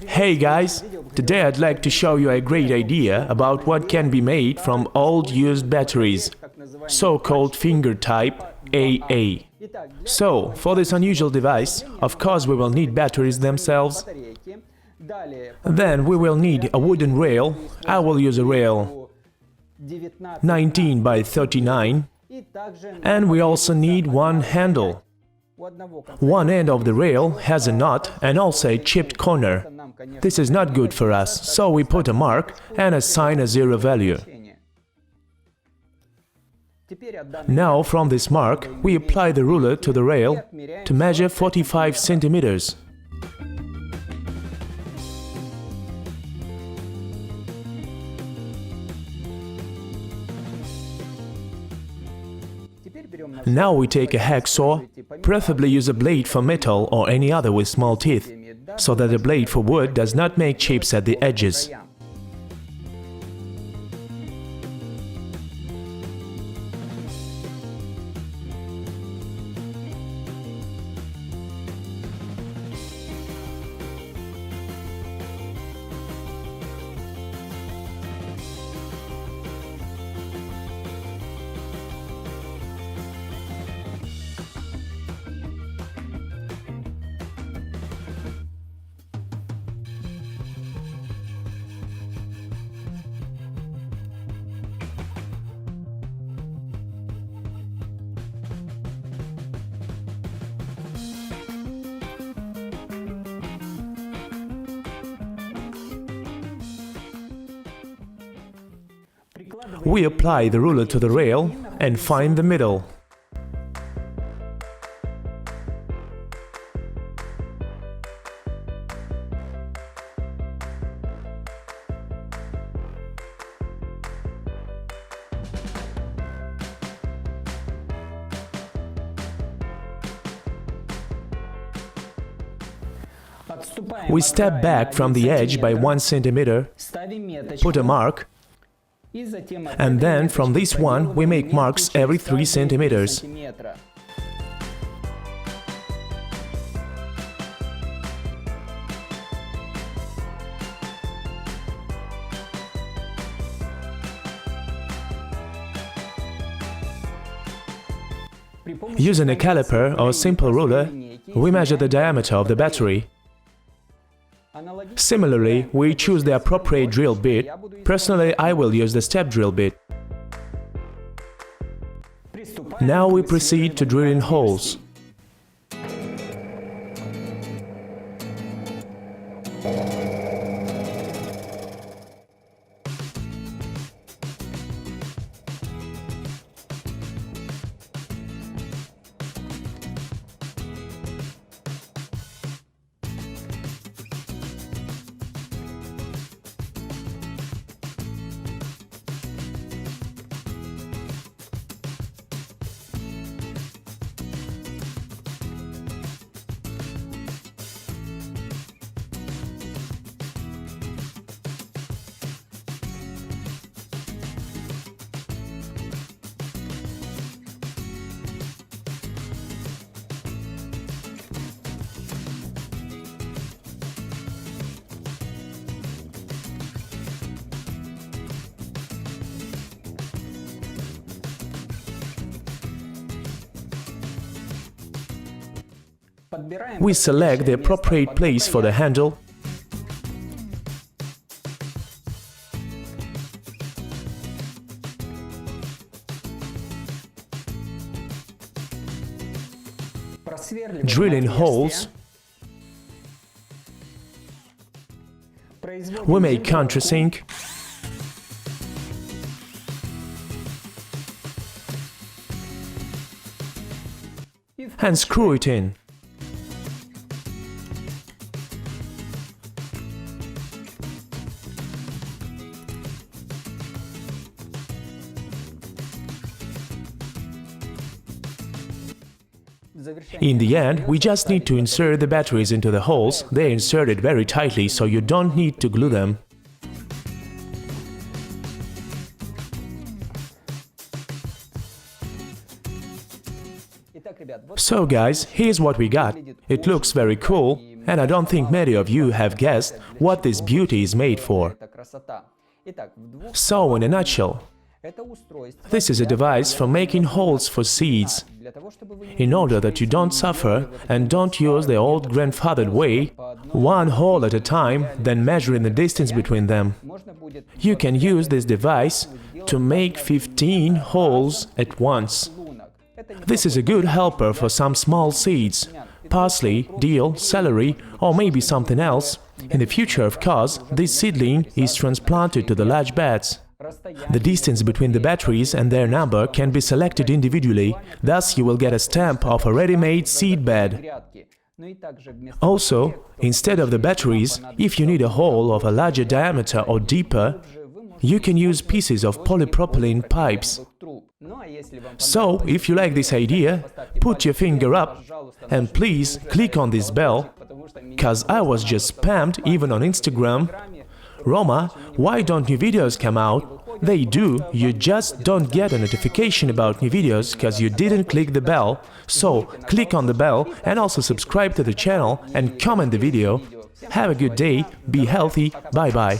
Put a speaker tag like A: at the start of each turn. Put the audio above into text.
A: Hey guys, today I'd like to show you a great idea about what can be made from old used batteries, so-called finger type AA. So, for this unusual device, of course we will need batteries themselves. Then we will need a wooden rail. I will use a rail 19 by 39. And we also need one handle. One end of the rail has a knot and also a chipped corner. This is not good for us, so we put a mark and assign a zero value. Now from this mark we apply the ruler to the rail to measure 45 centimeters. Now we take a hacksaw, preferably use a blade for metal or any other with small teeth, so that the blade for wood does not make chips at the edges. We apply the ruler to the rail and find the middle. We step back from the edge by 1 centimeter, put a mark, and then from this one we make marks every 3 centimeters. Using a caliper or simple ruler, we measure the diameter of the battery. Similarly, we choose the appropriate drill bit. Personally, I will use the step drill bit. Now we proceed to drill in holes. We select the appropriate place for the handle. Drill in holes. We make countersink. And screw it in. In the end, we just need to insert the batteries into the holes. They're inserted very tightly, so you don't need to glue them. So guys, here's what we got. It looks very cool. And I don't think many of you have guessed what this beauty is made for. So, in a nutshell, this is a device for making holes for seeds, in order that you don't suffer and don't use the old grandfathered way, one hole at a time, then measuring the distance between them. You can use this device to make 15 holes at once. This is a good helper for some small seeds, parsley, dill, celery, or maybe something else. In the future, of course, this seedling is transplanted to the large beds. The distance between the batteries and their number can be selected individually, thus you will get a stamp of a ready-made seed bed. Also, instead of the batteries, if you need a hole of a larger diameter or deeper, you can use pieces of polypropylene pipes. So, if you like this idea, put your finger up and please click on this bell, cause I was just spammed even on Instagram. Roma, why don't new videos come out? They do, you just don't get a notification about new videos cause you didn't click the bell. So, click on the bell and also subscribe to the channel and comment the video. Have a good day, be healthy, bye bye.